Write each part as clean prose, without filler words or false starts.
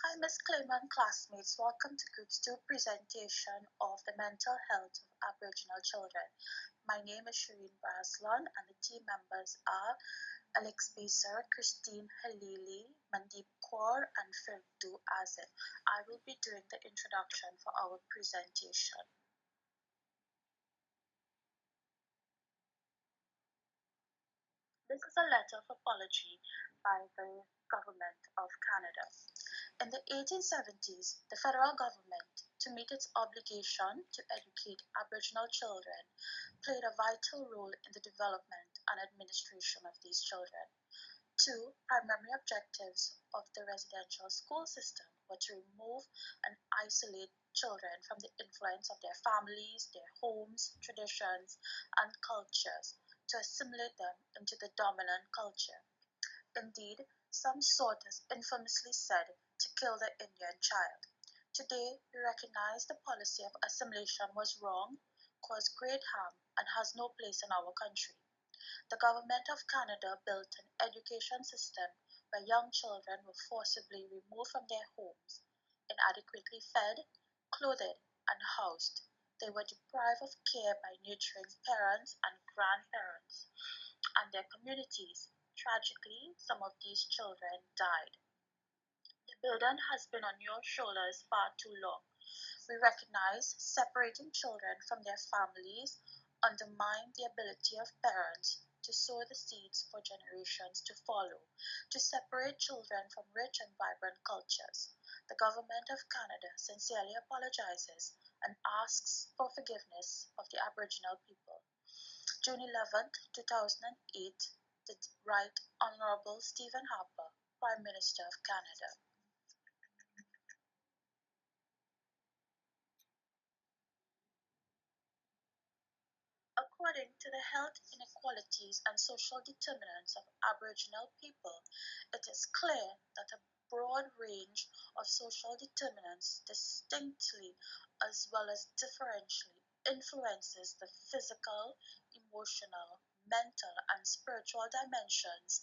Hi, Miss Clayman, classmates. Welcome to Group 2 presentation of the mental health of Aboriginal children. My name is Shireen Braslan and the team members are Alex Baser, Christine Halili, Mandeep Kaur and Firdu Azim. I will be doing the introduction for our presentation. This is a letter of apology by the Government of Canada. In the 1870s, the federal government, to meet its obligation to educate Aboriginal children, played a vital role in the development and administration of these children. Two primary objectives of the residential school system were to remove and isolate children from the influence of their families, their homes, traditions, and cultures to assimilate them into the dominant culture. Indeed, some sources infamously said to kill the Indian child. Today, we recognize the policy of assimilation was wrong, caused great harm, and has no place in our country. The Government of Canada built an education system where young children were forcibly removed from their homes, inadequately fed, clothed, and housed. They were deprived of care by nurturing parents and grandparents and their communities. Tragically, some of these children died. The burden has been on your shoulders far too long. We recognize separating children from their families undermine the ability of parents to sow the seeds for generations to follow, to separate children from rich and vibrant cultures. The Government of Canada sincerely apologizes and asks for forgiveness of the Aboriginal people. June 11, 2008, the Right Honorable Stephen Harper, Prime Minister of Canada. According to the health inequalities and social determinants of Aboriginal people, it is clear that a broad range of social determinants distinctly as well as differentially influences the physical, emotional, mental, and spiritual dimensions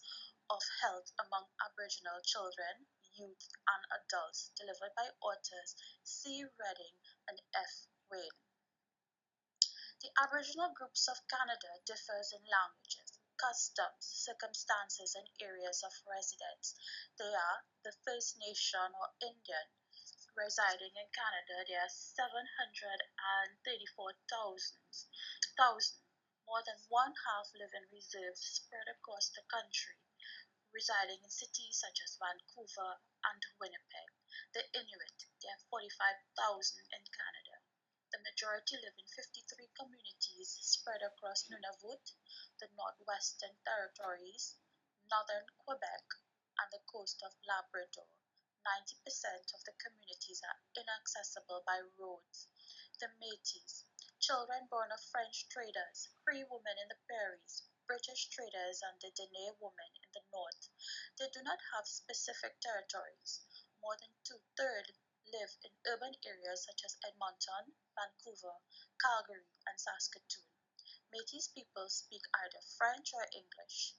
of health among Aboriginal children, youth, and adults, delivered by authors C. Redding and F. Wayne. The Aboriginal groups of Canada differs in languages, customs, circumstances, and areas of residence. They are the First Nation or Indian. Residing in Canada, there are 734,000, more than one half live in reserves spread across the country, residing in cities such as Vancouver and Winnipeg. The Inuit, there are 45,000 in Canada. The majority live in 53 communities spread across Nunavut, the Northwestern Territories, northern Quebec, and the coast of Labrador. 90% of the communities are inaccessible by roads. The Métis, children born of French traders, Cree women in the prairies, British traders, and the Dene women in the north. They do not have specific territories. More than two-thirds live in urban areas such as Edmonton, Vancouver, Calgary, and Saskatoon. Métis people speak either French or English.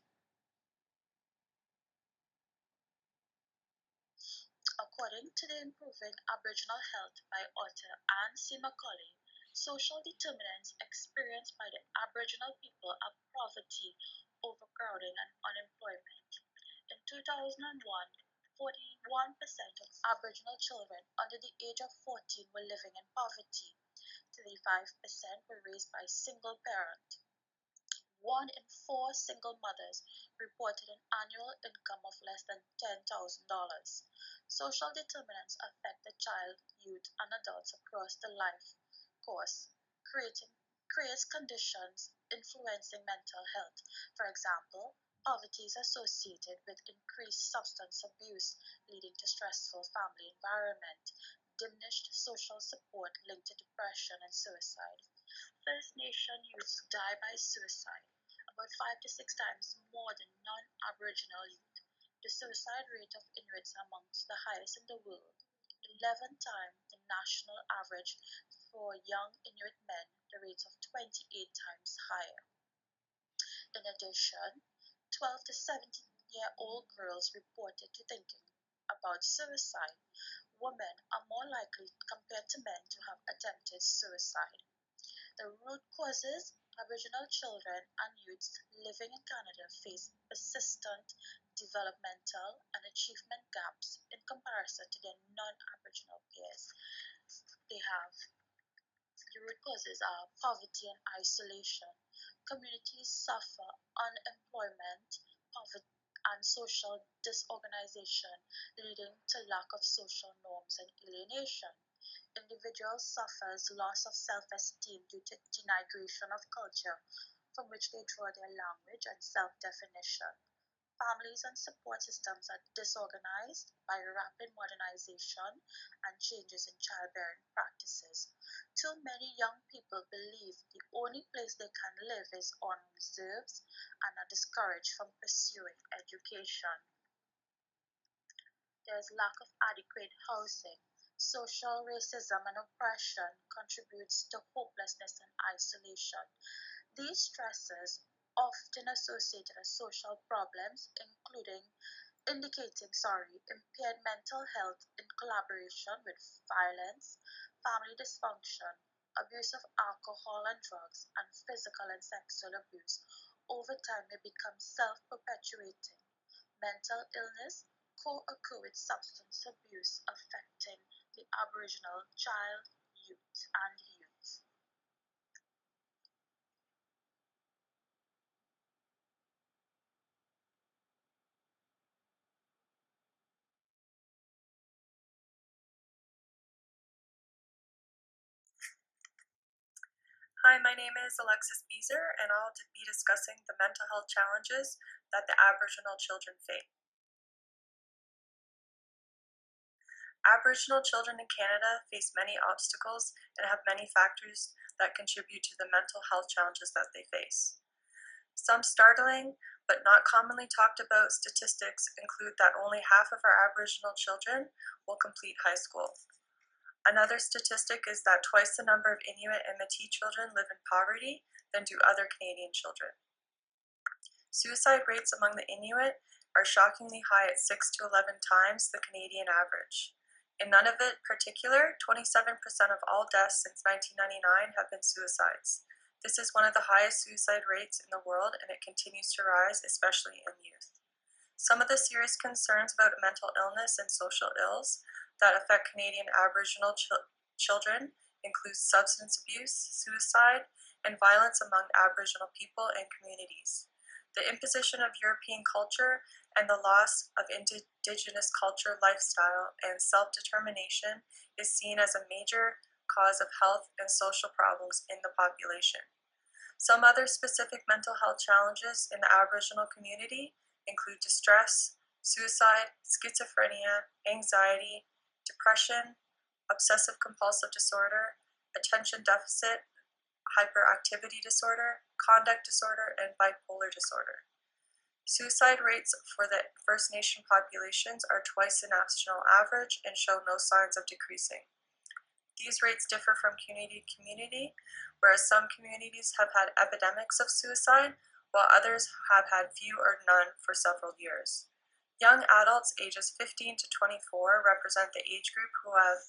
According to the Improving Aboriginal Health by author Anne C. Macaulay, social determinants experienced by the Aboriginal people are poverty, overcrowding, and unemployment. In 2001, 41% of Aboriginal children under the age of 14 were living in poverty. 35% were raised by a single parent. One in four single mothers reported an annual income of less than $10,000. Social determinants affect the child, youth, and adults across the life course, creating creates conditions influencing mental health. For example, poverty is associated with increased substance abuse, leading to stressful family environment, diminished social support linked to depression and suicide. First Nation youths die by suicide about 5 to 6 times more than non-Aboriginal youth. The suicide rate of Inuits amongst the highest in the world, 11 times the national average. For young Inuit men, the rates of 28 times higher. In addition, 12 to 17-year-old girls reported to thinking about suicide, women are more likely compared to men to have attempted suicide. The root causes: Aboriginal children and youths living in Canada face persistent developmental and achievement gaps in comparison to their non-Aboriginal peers. They have The root causes are poverty and isolation. Communities suffer unemployment, poverty, and social disorganization, leading to lack of social norms and alienation. Individuals suffers loss of self-esteem due to denigration of culture from which they draw their language and self-definition. Families and support systems are disorganized by rapid modernization and changes in childbearing practices. Too many young people believe the only place they can live is on reserves and are discouraged from pursuing education. There is lack of adequate housing. Social racism and oppression contributes to hopelessness and isolation. These stresses, often associated with social problems, impaired mental health in collaboration with violence, family dysfunction, abuse of alcohol and drugs, and physical and sexual abuse, over time may become self-perpetuating. Mental illness co-occur with substance abuse affecting the Aboriginal child, youth. Hi, my name is Alexis Beezer, and I'll be discussing the mental health challenges that the Aboriginal children face. Aboriginal children in Canada face many obstacles and have many factors that contribute to the mental health challenges that they face. Some startling, but not commonly talked about statistics include that only half of our Aboriginal children will complete high school. Another statistic is that twice the number of Inuit and Métis children live in poverty than do other Canadian children. Suicide rates among the Inuit are shockingly high at 6 to 11 times the Canadian average. In Nunavut particular, 27% of all deaths since 1999 have been suicides. This is one of the highest suicide rates in the world, and it continues to rise, especially in youth. Some of the serious concerns about mental illness and social ills that affect Canadian Aboriginal children include substance abuse, suicide, and violence among Aboriginal people and communities. The imposition of European culture and the loss of Indigenous culture, lifestyle, and self-determination is seen as a major cause of health and social problems in the population. Some other specific mental health challenges in the Aboriginal community include distress, suicide, schizophrenia, anxiety, depression, obsessive compulsive disorder, attention deficit, hyperactivity disorder, conduct disorder, and bipolar disorder. Suicide rates for the First Nation populations are twice the national average and show no signs of decreasing. These rates differ from community to community, whereas some communities have had epidemics of suicide, while others have had few or none for several years. Young adults ages 15 to 24 represent the age group who have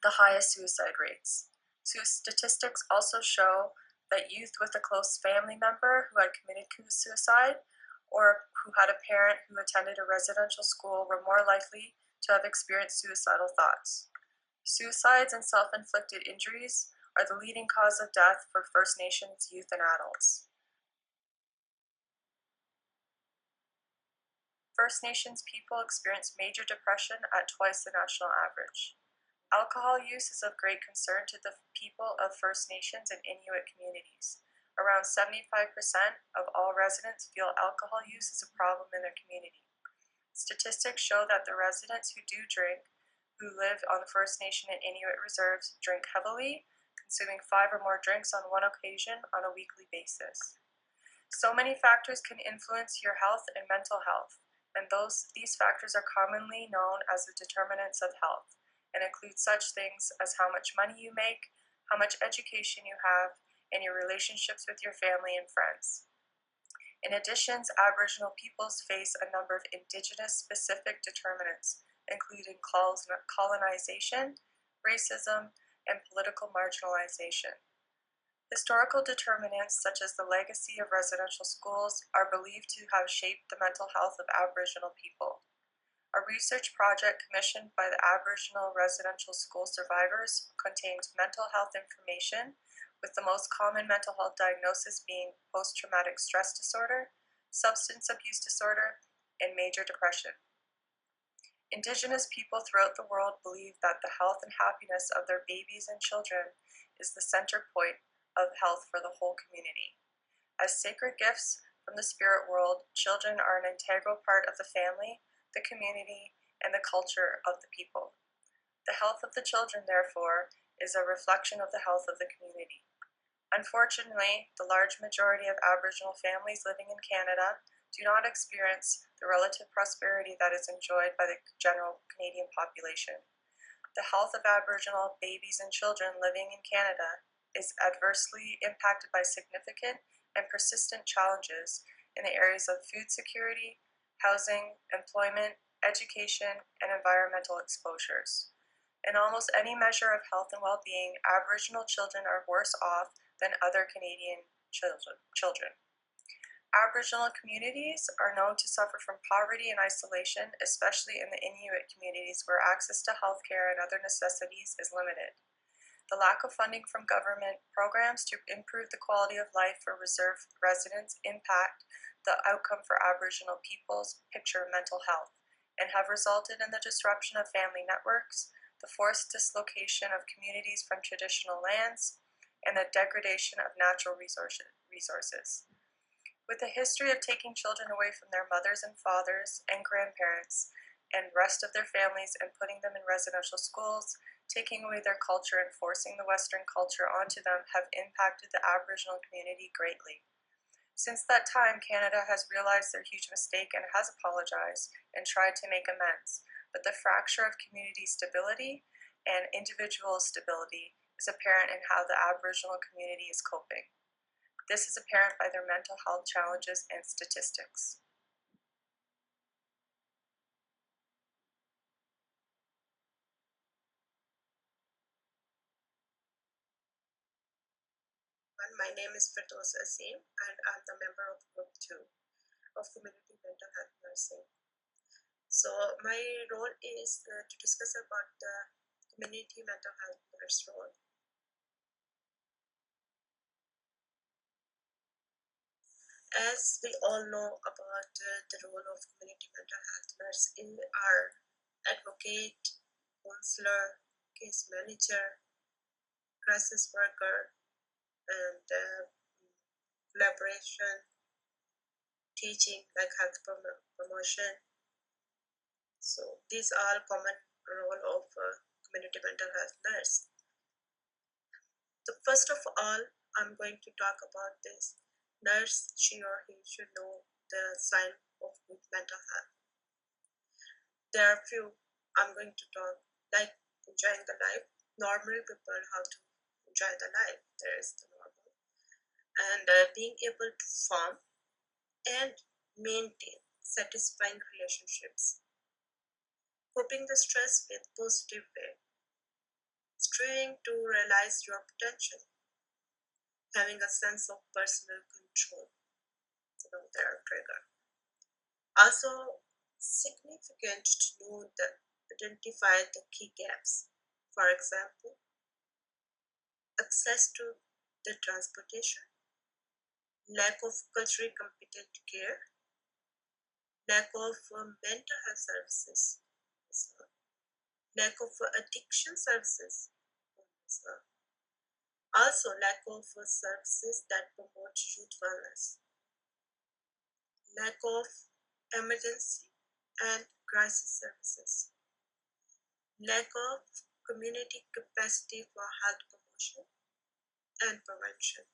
the highest suicide rates. Statistics also show that youth with a close family member who had committed suicide or who had a parent who attended a residential school were more likely to have experienced suicidal thoughts. Suicides and self-inflicted injuries are the leading cause of death for First Nations youth and adults. First Nations people experience major depression at twice the national average. Alcohol use is of great concern to the people of First Nations and Inuit communities. Around 75% of all residents feel alcohol use is a problem in their community. Statistics show that the residents who do drink, who live on the First Nation and Inuit reserves, drink heavily, consuming 5 or more drinks on one occasion on a weekly basis. So many factors can influence your health and mental health, and these factors are commonly known as the determinants of health, and include such things as how much money you make, how much education you have, and your relationships with your family and friends. In addition, Aboriginal peoples face a number of Indigenous-specific determinants, including colonization, racism, and political marginalization. Historical determinants such as the legacy of residential schools are believed to have shaped the mental health of Aboriginal people. A research project commissioned by the Aboriginal residential school survivors contains mental health information, with the most common mental health diagnosis being post-traumatic stress disorder, substance abuse disorder, and major depression. Indigenous people throughout the world believe that the health and happiness of their babies and children is the center point of health for the whole community. As sacred gifts from the spirit world, children are an integral part of the family, the community, and the culture of the people. The health of the children, therefore, is a reflection of the health of the community. Unfortunately, the large majority of Aboriginal families living in Canada do not experience the relative prosperity that is enjoyed by the general Canadian population. The health of Aboriginal babies and children living in Canada is adversely impacted by significant and persistent challenges in the areas of food security, housing, employment, education, and environmental exposures. In almost any measure of health and well-being, Aboriginal children are worse off than other Canadian children. Aboriginal communities are known to suffer from poverty and isolation, especially in the Inuit communities where access to healthcare and other necessities is limited. The lack of funding from government programs to improve the quality of life for reserve residents impact the outcome for Aboriginal people's picture of mental health and have resulted in the disruption of family networks, the forced dislocation of communities from traditional lands, and the degradation of natural resources. With a history of taking children away from their mothers and fathers and grandparents and rest of their families and putting them in residential schools, taking away their culture and forcing the Western culture onto them have impacted the Aboriginal community greatly. Since that time, Canada has realized their huge mistake and has apologized and tried to make amends, but the fracture of community stability and individual stability is apparent in how the Aboriginal community is coping. This is apparent by their mental health challenges and statistics. My name is Firdaus Asim, and I'm the member of Group 2 of Community Mental Health Nursing. So my role is to discuss about the community mental health nurse role. As we all know about the role of community mental health nurse in our advocate, counselor, case manager, crisis worker, and collaboration, teaching like health promotion. So these are common role of community mental health nurse. So first of all, I'm going to talk about this nurse. She or he should know the sign of good mental health. There are few I'm going to talk, like enjoying the life. Normal people how to enjoy the life. There is the normal, and being able to form and maintain satisfying relationships. Coping the stress with positive way, striving to realize your potential, having a sense of personal control, their trigger. Also, significant to know that identify the key gaps. For example, access to the transportation, lack of culturally competent care, lack of mental health services, lack of addiction services, also lack of services that promote youth wellness, lack of emergency and crisis services, lack of community capacity for health promotion and prevention,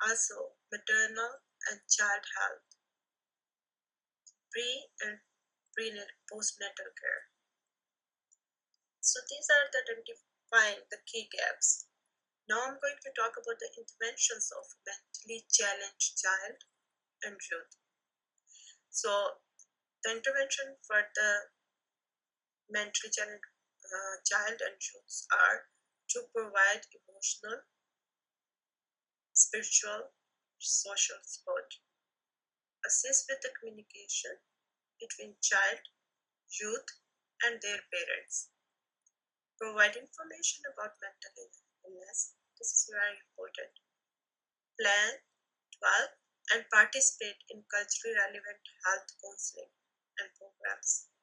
also maternal and child health, pre and postnatal care. So these are the identifying the key gaps. Now I'm going to talk about the interventions of mentally challenged child and youth. So the intervention for the mentally challenged child and youth are to provide emotional, spiritual, social support, assist with the communication between child, youth, and their parents, provide information about mental illness. This is very important. Plan, develop, and participate in culturally relevant health counseling and programs.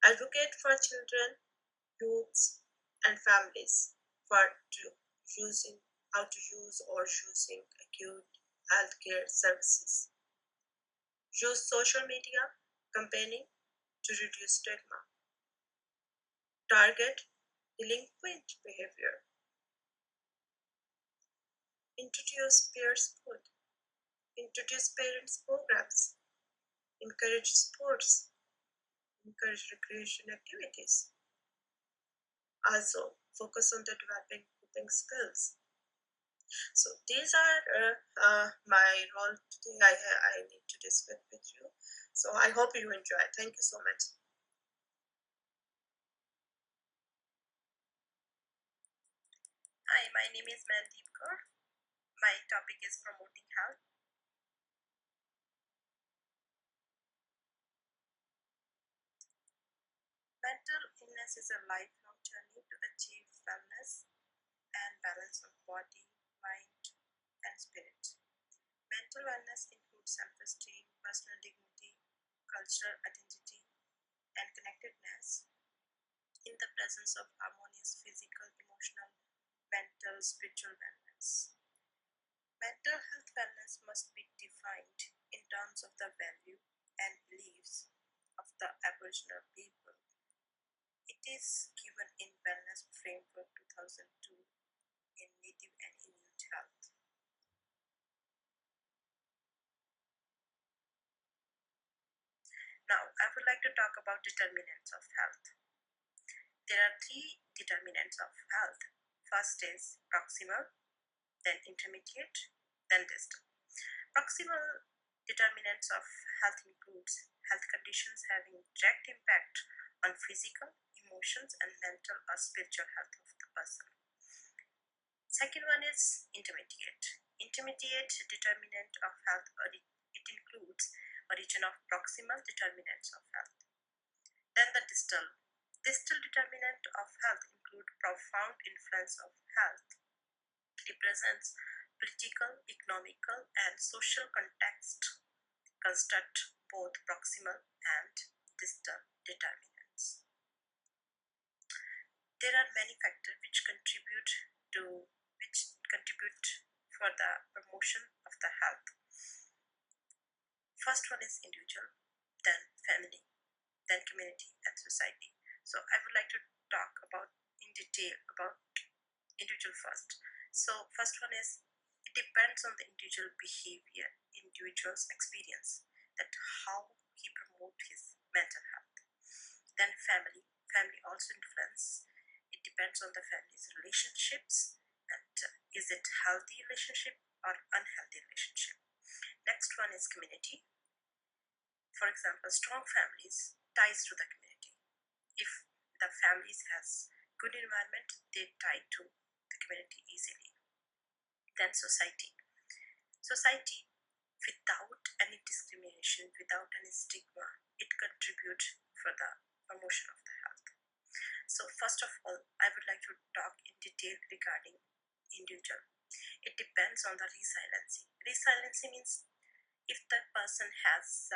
Advocate for children, youths, and families for using how to use or using acute healthcare services. Use social media campaigning to reduce stigma. Target delinquent behavior. Introduce peer support. Introduce parents programs. Encourage sports. Encourage recreation activities. Also, focus on the developing coping skills. So these are my role today. I need to discuss with you. So I hope you enjoy. Thank you so much. Hi, my name is Mandeep Kaur. My topic is promoting health. Mental illness is a lifelong journey to achieve wellness and balance of body, mind, and spirit. Mental wellness includes self-esteem, personal dignity, cultural identity, and connectedness in the presence of harmonious physical, emotional, mental, spiritual wellness. Mental health wellness must be defined in terms of the value and beliefs of the Aboriginal people. It is given in Wellness Framework 2002 in Native and Inuit Health. Now, I would like to talk about determinants of health. There are three determinants of health. First is proximal, then intermediate, then distal. Proximal determinants of health includes health conditions having direct impact on physical, emotions, and mental or spiritual health of the person. Second one is intermediate. Intermediate determinant of health, it includes origin of proximal determinants of health. Then the distal. Distal determinant of health include profound influence of health. It represents political, economical, and social context construct both proximal and distal determinants. There are many factors which contribute for the promotion of the health. First one is individual, then family, then community and society. So I would like to talk about in detail about individual first. So first one is it depends on the individual behavior, individual's experience, that how he promote his mental health. Then family also influence. It depends on the family's relationships and is it healthy relationship or unhealthy relationship. Next one is community. For example, strong families ties to the community. If the families has good environment, they tie to the community easily. Then society. Society, without any discrimination, without any stigma, it contributes for the promotion of the health. So first of all, I would like to talk in detail regarding individual. It depends on the resiliency. Resiliency means if the person has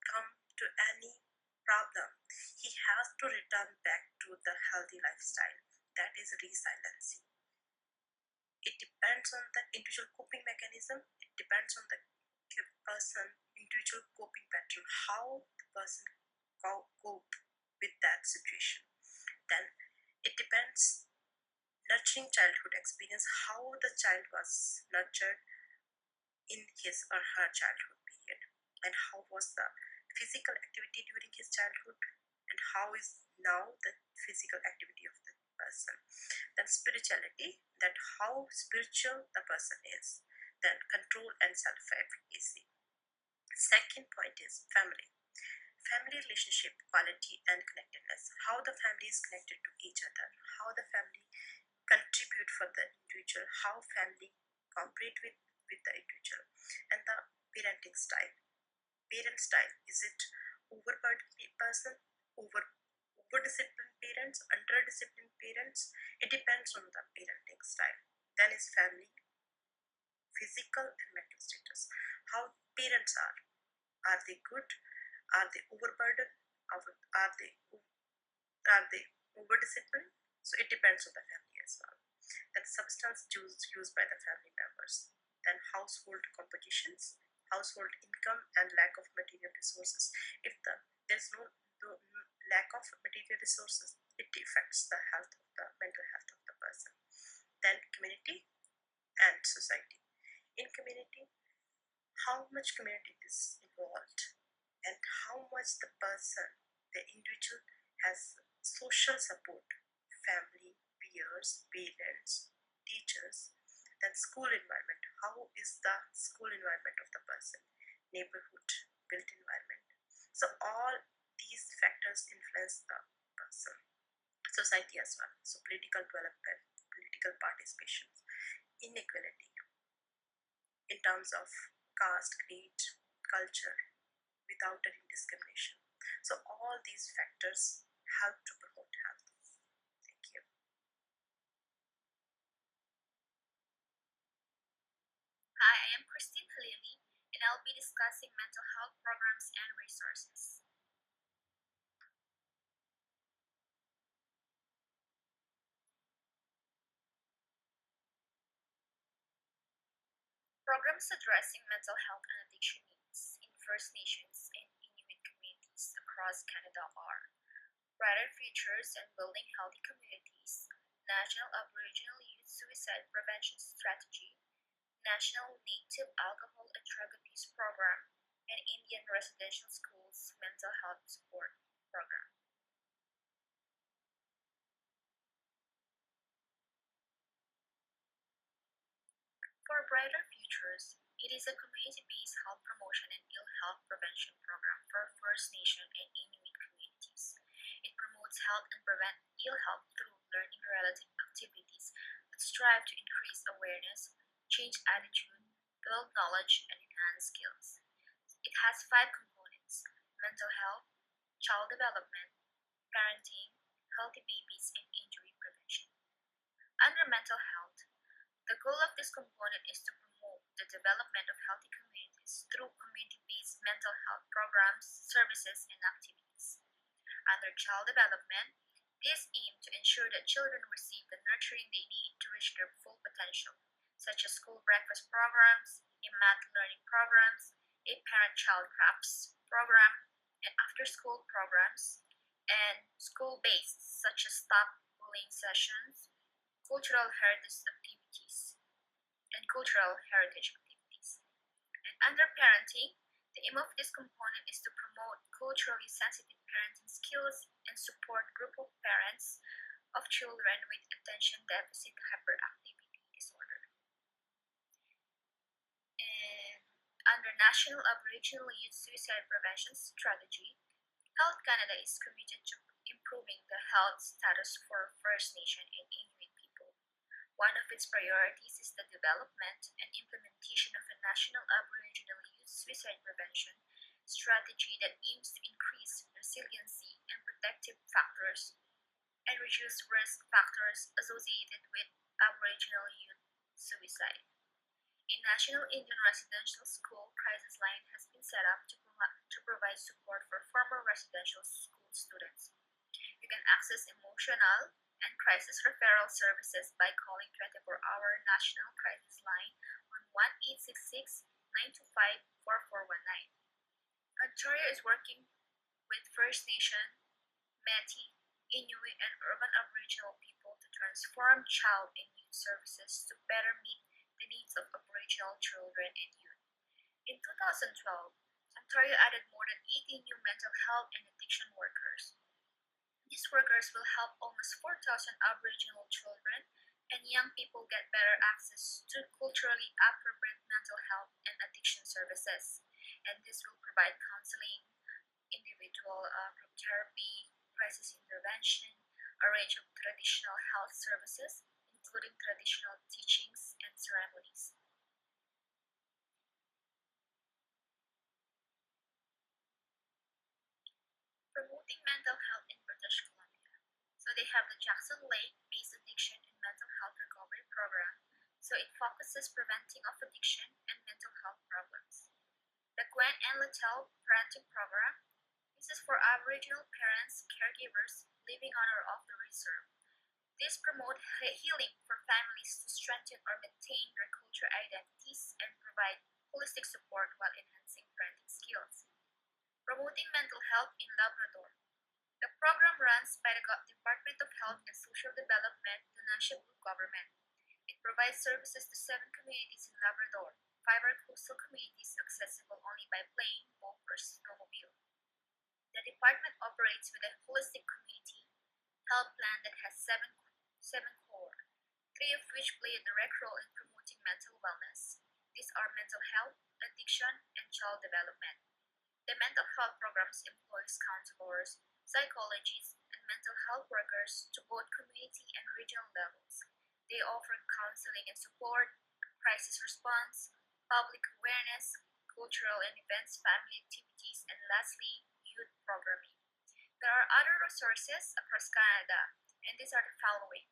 come to any problem, he has to return back to the healthy lifestyle. That is resiliency. It depends on the individual coping mechanism. It depends on the person individual coping pattern, how the person cope with that situation. Then it depends nurturing childhood experience, how the child was nurtured in his or her childhood period, and how was the physical activity during his childhood, and how is now the physical activity of the person. Then spirituality, that how spiritual the person is. Then control and self-efficacy. Second point is family. Family relationship quality and connectedness. How the family is connected to each other. How the family contribute for the individual. How family cooperate with the individual. And the parenting style. Parent style. Is it overburdened person, over disciplined parents, under disciplined parents? It depends on the parenting style. Then is family, physical and mental status. How parents are. Are they good? Are they overburdened? Are they over disciplined? So it depends on the family as well. Then substance use used by the family members. Then household compositions, household income and lack of material resources. If there's no lack of material resources, it affects the health of the mental health of the person. Then community and society. In community, how much community is involved and how much the person, the individual, has social support, family, peers, parents, teachers. Then school environment. How is the school environment of the person? Neighborhood, built environment. So all these factors influence the person. Society as well. So political development, political participation, inequality in terms of caste, creed, culture, without any discrimination. So all these factors help to promote health. Thank you. Hi, I am Christine Halili, and I'll be discussing mental health programs and resources. Programs addressing mental health and addiction needs in First Nations and Inuit communities across Canada are Brighter Futures and Building Healthy Communities, National Aboriginal Youth Suicide Prevention Strategy, National Native Alcohol and Drug Abuse Program, and Indian Residential Schools Mental Health Support Program. For Brighter Futures, it is a community-based health promotion and ill health prevention program for First Nation and Inuit communities. It promotes health and prevent ill health through learning-related activities that strive to increase awareness, change attitude, build knowledge, and enhance skills. It has 5 components: mental health, child development, parenting, healthy babies, and injury prevention. Under mental health, the goal of this component is to promote the development of healthy communities through community-based mental health programs, services, and activities. Under child development, this aims to ensure that children receive the nurturing they need to reach their full potential, such as school breakfast programs, a math learning programs, a parent-child crafts program, and after-school programs, and school-based, such as stop bullying sessions, cultural heritage activities, and cultural heritage activities. And under parenting, the aim of this component is to promote culturally sensitive parenting skills and support group of parents of children with attention deficit hyperactivity disorder. And under National Aboriginal Youth Suicide Prevention Strategy, Health Canada is committed to improving the health status for First Nation and Inuit people. One of its priorities is the development and implementation of a national Aboriginal youth suicide prevention strategy that aims to increase resiliency and protective factors and reduce risk factors associated with Aboriginal youth suicide. A National Indian Residential School Crisis Line has been set up to provide support for former residential school students. You can access emotional and crisis referral services by calling 24-hour National Crisis Line on 1-866-925-4419. Ontario is working with First Nation, Métis, Inuit, and urban Aboriginal people to transform child and youth services to better meet the needs of Aboriginal children and youth. In 2012, Ontario added more than 80 new mental health and addiction workers. These workers will help almost 4,000 Aboriginal children and young people get better access to culturally appropriate mental health and addiction services. And this will provide counseling, individual group therapy, crisis intervention, a range of traditional health services, including traditional teachings and ceremonies. Promoting mental health in British Columbia. So they have the Jackson Lake-based addiction and mental health recovery program. So it focuses preventing of addiction and mental health problems. The Gwen and Littell Parenting Program. This is for Aboriginal parents, caregivers living on or off the reserve. These promote healing for families to strengthen or maintain their cultural identities and provide holistic support while enhancing parenting skills. Promoting mental health in Labrador. The program runs by the Department of Health and Social Development, the National Government. It provides services to 7 communities in Labrador. 5 are coastal communities accessible only by plane, boat, or snowmobile. The department operates with a holistic community health plan that has seven core, 3 of which play a direct role in promoting mental wellness. These are mental health, addiction, and child development. The mental health programs employs counselors, psychologists, and mental health workers to both community and regional levels. They offer counseling and support, crisis response, public awareness, cultural and events, family activities, and lastly, youth programming. There are other resources across Canada, and these are the following.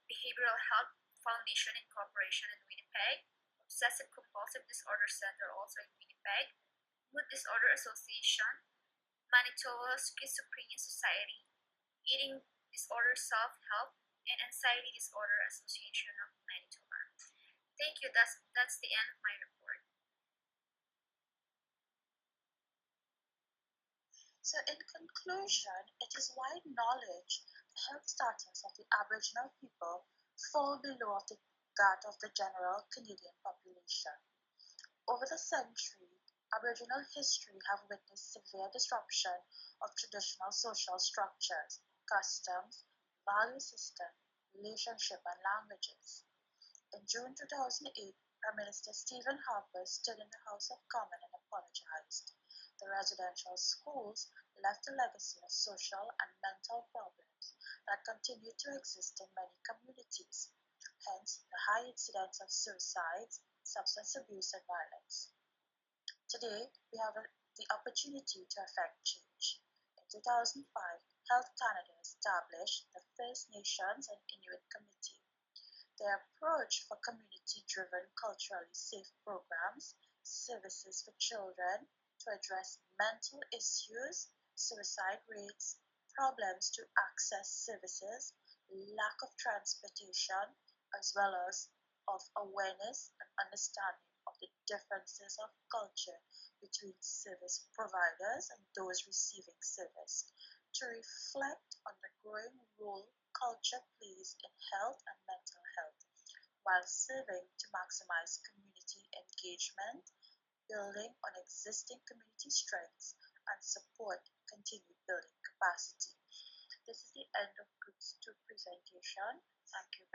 Behavioral Health Foundation Incorporation in Winnipeg, Obsessive Compulsive Disorder Center also in Winnipeg, Mood Disorder Association, Manitoba Schizophrenia Society, Eating Disorder Self-Help, and Anxiety Disorder Association of Manitoba. Thank you. That's the end of my report. So in conclusion, it is wide knowledge the health status of the Aboriginal people fall below that of the general Canadian population. Over the century, Aboriginal history have witnessed severe disruption of traditional social structures, customs, value system, relationship, and languages. In June 2008, Prime Minister Stephen Harper stood in the House of Commons and apologized. The residential schools left a legacy of social and mental problems that continue to exist in many communities, hence the high incidence of suicides, substance abuse, and violence. Today, we have the opportunity to affect change. In 2005, Health Canada established the First Nations and Inuit Committee. Their approach for community-driven, culturally safe programs, services for children to address mental issues, suicide rates, problems to access services, lack of transportation, as well as of awareness and understanding of the differences of culture between service providers and those receiving service, to reflect on the growing role culture plays in health and mental health, while serving to maximize community engagement, building on existing community strengths, and support continued building capacity. This is the end of Group 2 presentation. Thank you very much.